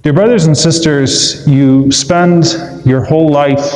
Dear brothers and sisters, you spend your whole life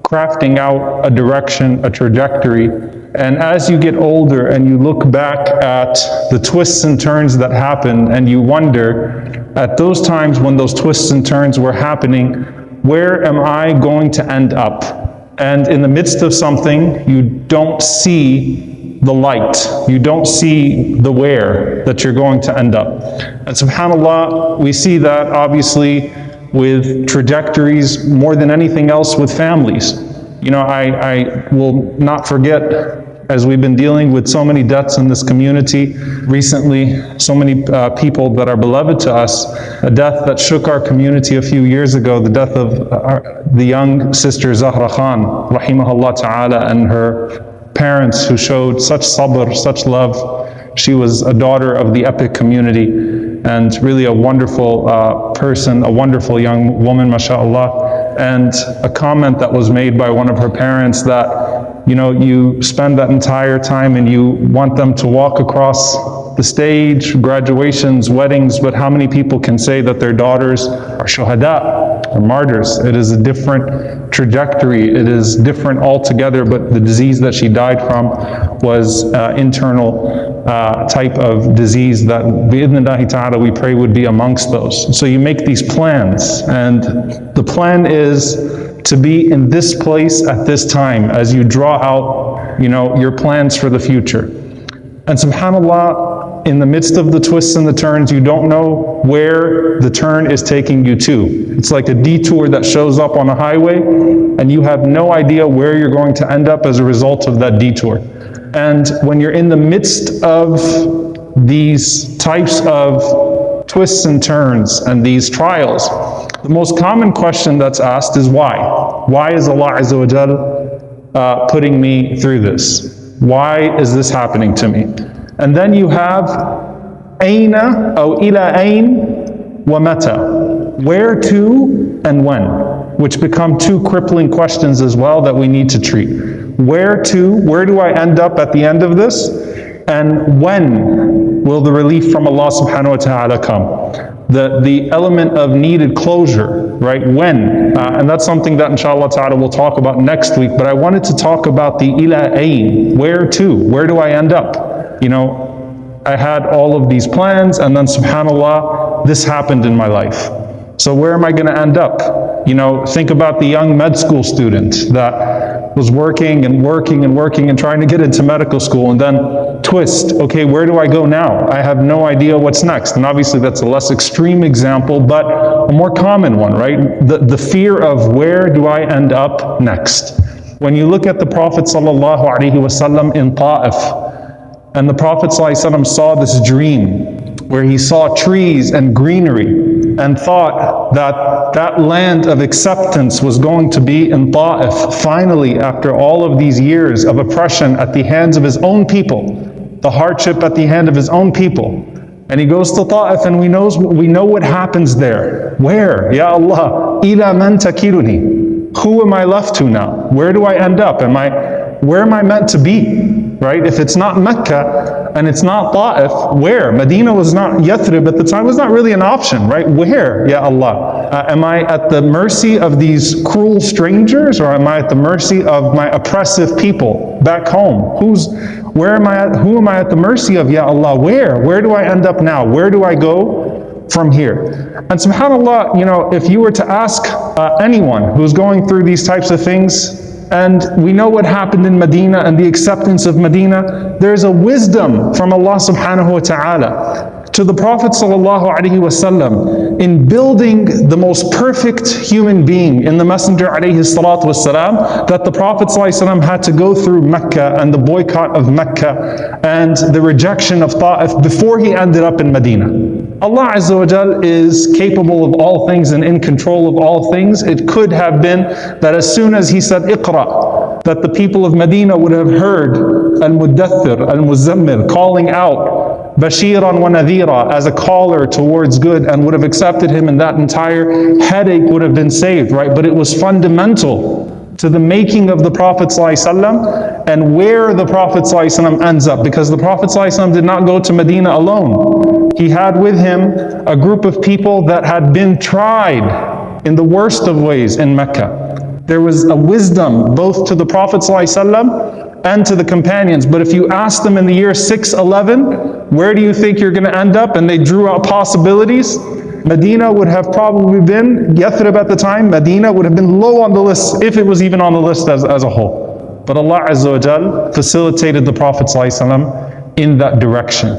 crafting out a direction, a trajectory, and as you get older and you look back at the twists and turns that happen, and you wonder at those times when those twists and turns were happening, where am I going to end up? And in the midst of something, you don't see the light. You don't see the where that you're going to end up. And subhanAllah, we see that obviously with trajectories more than anything else with families. You know, I will not forget, as we've been dealing with so many deaths in this community recently, so many people that are beloved to us, a death that shook our community a few years ago, the death of the young sister Zahra Khan, rahimahullah ta'ala, and her parents who showed such sabr, such love. She was a daughter of the epic community and really a wonderful person, a wonderful young woman, mashallah. And a comment that was made by one of her parents that, you know, you spend that entire time and you want them to walk across the stage, graduations, weddings, but how many people can say that their daughters are shuhada, or martyrs? It is a different trajectory. It is different altogether, but the disease that she died from was internal type of disease that bi'idhnillahi ta'ala we pray would be amongst those. So you make these plans, and the plan is to be in this place at this time as you draw out, you know, your plans for the future. And subhanAllah, in the midst of the twists and the turns, you don't know where the turn is taking you to. It's like a detour that shows up on a highway, and you have no idea where you're going to end up as a result of that detour. And when you're in the midst of these types of twists and turns and these trials, the most common question that's asked is why? Why is Allah Azza wa Jal putting me through this? Why is this happening to me? And then you have Aina or ila ain wa mata, where to and when, which become two crippling questions as well that we need to treat. Where to, where do I end up at the end of this? And when will the relief from Allah subhanahu wa ta'ala come? The element of needed closure, right? When? And that's something that inshallah ta'ala we'll talk about next week, but I wanted to talk about the ila ain, where to, where do I end up? You know, I had all of these plans, and then subhanAllah, this happened in my life. So where am I going to end up? You know, think about the young med school student that was working and working and working and trying to get into medical school, and then twist, okay, where do I go now? I have no idea what's next. And obviously that's a less extreme example, but a more common one, right? The fear of where do I end up next? When you look at the Prophet ﷺ in Ta'if, and the Prophet ﷺ saw this dream where he saw trees and greenery and thought that that land of acceptance was going to be in Ta'if, finally, after all of these years of oppression at the hands of his own people, the hardship at the hand of his own people. And he goes to Ta'if, and we know what happens there. Where? Ya Allah, ila man takiluni. Who am I left to now? Where do I end up? Where am I meant to be? Right? If it's not Mecca and it's not Ta'if, where? Medina was not, Yathrib at the time was not really an option, right? Where? Ya Allah. Am I at the mercy of these cruel strangers, or am I at the mercy of my oppressive people back home? Who am I at the mercy of, Ya Allah? Where do I end up now? Where do I go from here? And subhanAllah, you know, if you were to ask anyone who's going through these types of things, and we know what happened in Medina and the acceptance of Medina, there's a wisdom from Allah subhanahu wa ta'ala to the Prophet sallallahu alaihi wasallam in building the most perfect human being in the Messenger alayhi salatu wasalam, that the Prophet sallallahu alaihi wasallam had to go through Mecca and the boycott of Mecca and the rejection of Ta'if before he ended up in Medina. Allah Azza wa Jal is capable of all things and in control of all things. It could have been that as soon as he said Iqra, that the people of Medina would have heard Al-Muddathir, Al-Muzammil calling out Bashiran wa Nadhira as a caller towards good, and would have accepted him, and that entire headache would have been saved, right? But it was fundamental to the making of the Prophet ﷺ and where the Prophet ﷺ ends up. Because the Prophet ﷺ did not go to Medina alone. He had with him a group of people that had been tried in the worst of ways in Mecca. There was a wisdom both to the Prophet ﷺ and to the companions. But if you ask them in the year 611, where do you think you're going to end up? And they drew out possibilities. Medina would have probably been, Yathrib at the time, Medina would have been low on the list, if it was even on the list as a whole. But Allah Azza wa Jal facilitated the Prophet ﷺ in that direction.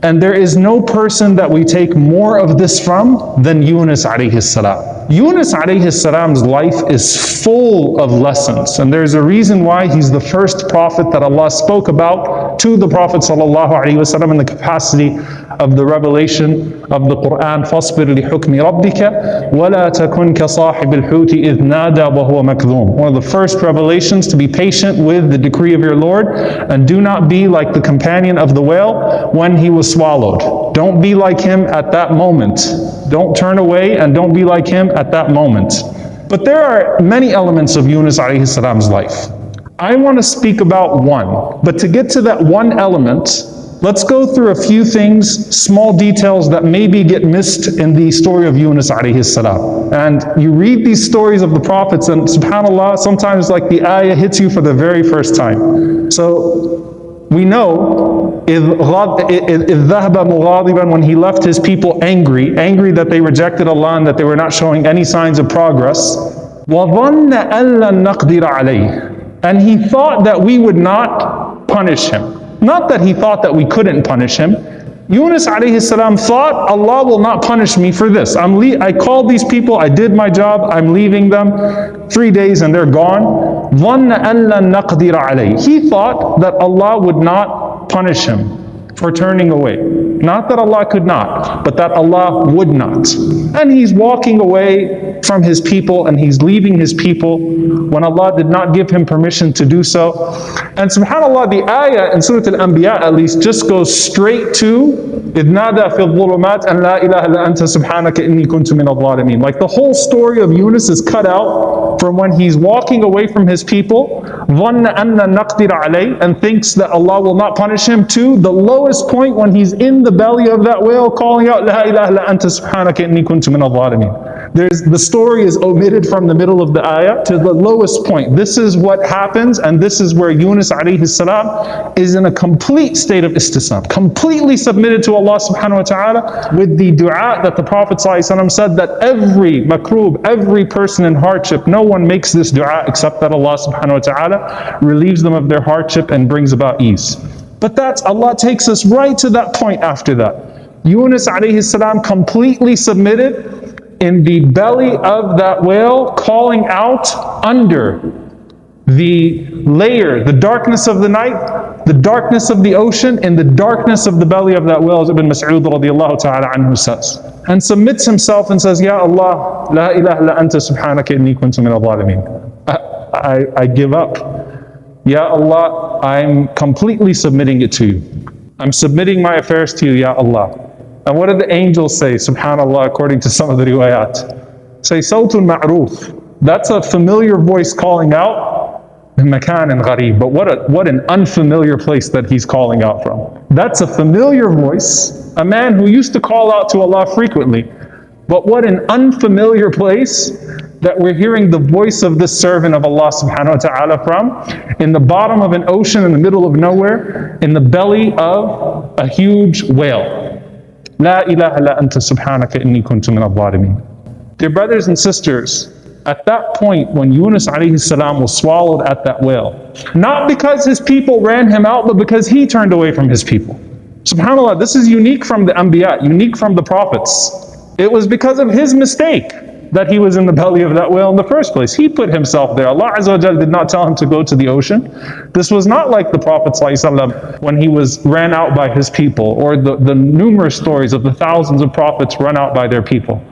And there is no person that we take more of this from than Yunus alayhi salam. Yunus alayhi salam's life is full of lessons, and there's a reason why he's the first prophet that Allah spoke about to the Prophet sallallahu alaihi wasallam in the capacity of the revelation of the Quran. فَاصْبِرْ لِحُكْمِ رَبِّكَ وَلَا تَكُنْ كَصَاحِبِ الْحُوتِ إِذْ نَادَى وَهُوَ مَكْذُومٌ. One of the first revelations, to be patient with the decree of your Lord, and do not be like the companion of the whale when he was swallowed. Don't be like him at that moment. Don't turn away and don't be like him at that moment. But there are many elements of Yunus alayhi salam's life. I want to speak about one. But to get to that one element, let's go through a few things, small details that maybe get missed in the story of Yunus alayhi salam. And you read these stories of the prophets and subhanAllah, sometimes like the ayah hits you for the very first time. So we know إِذْ ذَهَبَ مُغَاضِبًا, when he left his people angry that they rejected Allah and that they were not showing any signs of progress. وَظَنَّ أَن لَّن نَّقْدِرَ عَلَيْهِ, and he thought that we would not punish him. Not that he thought that we couldn't punish him. Yunus alayhi salam thought, Allah will not punish me for this. I called these people, I did my job, I'm leaving them. 3 days and they're gone. ظَنَّ أَن لَّن نَّقْدِرَ عَلَيْهِ. He thought that Allah would not punish him for turning away. Not that Allah could not, but that Allah would not. And he's walking away from his people and he's leaving his people when Allah did not give him permission to do so. And subhanAllah, the ayah in Surah Al-Anbiya at least just goes straight to إِذْ نَادَى فِي الظُّلُمَاتِ أَن لَا إِلَهَ إِلَّا أَنْتَ سُبْحَانَكَ إِنِّي كُنْتُ مِنَ الظَّالِمِينَ. Like the whole story of Yunus is cut out from when he's walking away from his people, ظَنَّ أَن لَّن نَّقْدِرَ عَلَيْهِ, and thinks that Allah will not punish him, to the lowest point when he's in the belly of that whale calling out لَا إِلَهَ إِلَّا أَنْتَ سُبْحَانَكَ إِنِّي كُنْتُ مِنَ الظَّالِمِينَ. The story is omitted from the middle of the ayah to the lowest point. This is what happens, and this is where Yunus alayhi salam is in a complete state of istislam, completely submitted to Allah subhanahu wa ta'ala, with the dua that the Prophet ﷺ said that every makroob, every person in hardship, no one makes this dua except that Allah subhanahu wa ta'ala relieves them of their hardship and brings about ease. But Allah takes us right to that point after that. Yunus alayhi salam completely submitted in the belly of that whale, calling out under the layer, the darkness of the night, the darkness of the ocean, in the darkness of the belly of that whale, as Ibn Mas'ud radiallahu ta'ala anhu says. And submits himself and says, Ya Allah, la ilaha illa anta subhanaka inni kuntu min al-zalimin. I give up. Ya Allah, I'm completely submitting it to you. I'm submitting my affairs to you, Ya Allah. And what did the angels say, subhanAllah, according to some of the riwayat? Say, Sawtun ma'roof. That's a familiar voice calling out, makan and gharib. But what an unfamiliar place that he's calling out from. That's a familiar voice, a man who used to call out to Allah frequently. But what an unfamiliar place that we're hearing the voice of this servant of Allah subhanahu wa ta'ala from, in the bottom of an ocean in the middle of nowhere, in the belly of a huge whale. La ilaha illa anta subhanaka inni kuntu min al-zalimin. Dear brothers and sisters, at that point when Yunus alayhi salam was swallowed at that whale, not because his people ran him out, but because he turned away from his people. SubhanAllah, this is unique from the Anbiya, unique from the prophets. It was because of his mistake that he was in the belly of that whale in the first place. He put himself there. Allah Azza wa Jal did not tell him to go to the ocean. This was not like the Prophet ﷺ when he was ran out by his people, or the numerous stories of the thousands of prophets run out by their people.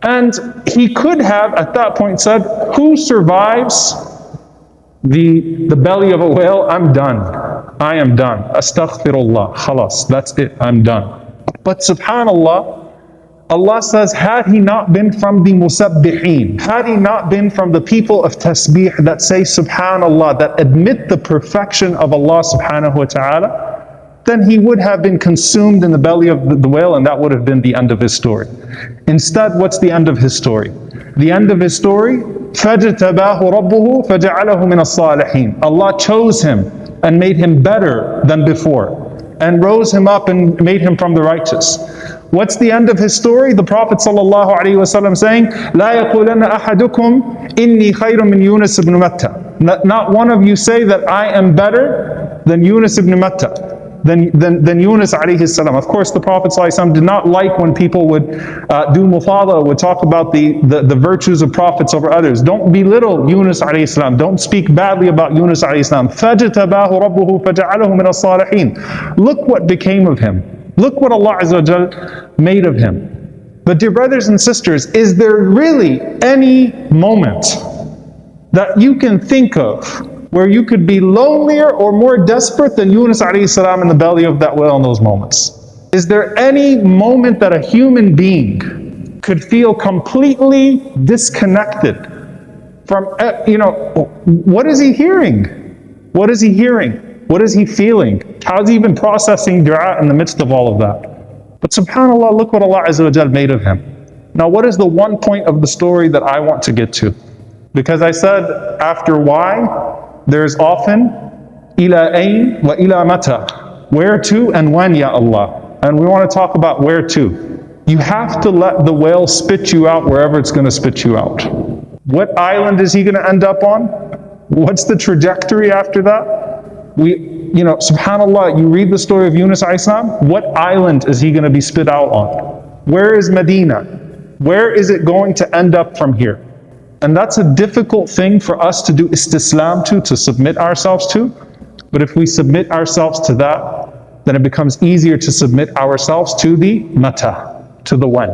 And he could have at that point said, who survives the belly of a whale? I'm done. I am done. Astaghfirullah. Khalas. That's it. I'm done. But subhanAllah, Allah says, had he not been from the musabbihin, had he not been from the people of tasbih that say subhanallah, that admit the perfection of Allah subhanahu wa ta'ala, then he would have been consumed in the belly of the whale, and that would have been the end of his story. Instead, what's the end of his story? The end of his story, فَاجْتَبَاهُ رَبُّهُ فَجَعَلَهُ مِنَ الصَّالِحِينَ. Allah chose him and made him better than before, and rose him up and made him from the righteous. What's the end of his story? The Prophet ﷺ saying, لا يقولن أحدكم إني خير من يونس ibn Matta. Not one of you say that I am better than Yunus ibn Matta, than Yunus alayhi salam. Of course, the Prophet ﷺ did not like when people would do mufadala, would talk about the virtues of prophets over others. Don't belittle Yunus alayhi salam. Don't speak badly about Yunus alayhi salam. فَاجْتَبَاهُ رَبُّهُ فَجَعَلَهُ مِنَ الصَّالِحِينَ. Look what became of him. Look what Allah Azza wa Jal made of him. But dear brothers and sisters, is there really any moment that you can think of where you could be lonelier or more desperate than Yunus alayhi salam in the belly of that whale in those moments? Is there any moment that a human being could feel completely disconnected from, what is he hearing? What is he hearing? What is he feeling? How is he even processing dua in the midst of all of that? But subhanAllah, look what Allah Azza wa Jal made of him. Now, what is the one point of the story that I want to get to? Because I said after why, there's often ila ayn wa ila mata. Where to and when, ya Allah. And we want to talk about where to. You have to let the whale spit you out wherever it's going to spit you out. What island is he going to end up on? What's the trajectory after that? Subhanallah, you read the story of Yunus alayhi salam, what island is he going to be spit out on? Where is Medina? Where is it going to end up from here? And that's a difficult thing for us to do istislam to submit ourselves to. But if we submit ourselves to that, then it becomes easier to submit ourselves to the mata, to the when.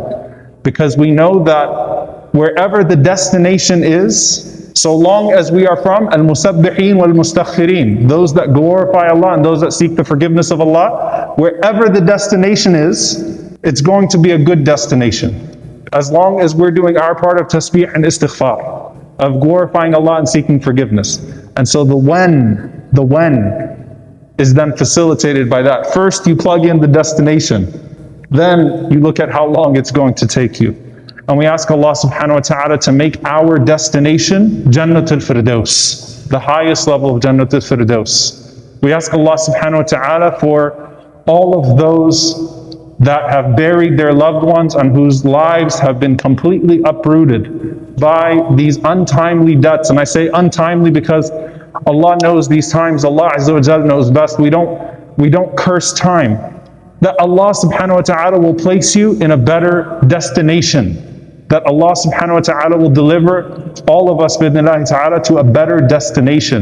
Because we know that wherever the destination is, so long as we are from al-musabbihin wal-mustaghfirin, those that glorify Allah and those that seek the forgiveness of Allah, wherever the destination is, it's going to be a good destination. As long as we're doing our part of tasbih and istighfar, of glorifying Allah and seeking forgiveness. And so the when is then facilitated by that. First you plug in the destination, then you look at how long it's going to take you. And we ask Allah subhanahu wa ta'ala to make our destination Jannatul Firdaus, the highest level of Jannatul Firdaus. We ask Allah subhanahu wa ta'ala for all of those that have buried their loved ones and whose lives have been completely uprooted by these untimely deaths. And I say untimely because Allah knows these times, Allah Azza wa Jal knows best. We don't curse time. That Allah subhanahu wa ta'ala will place you in a better destination. That Allah subhanahu wa ta'ala will deliver all of us, bidnillahi ta'ala, to a better destination.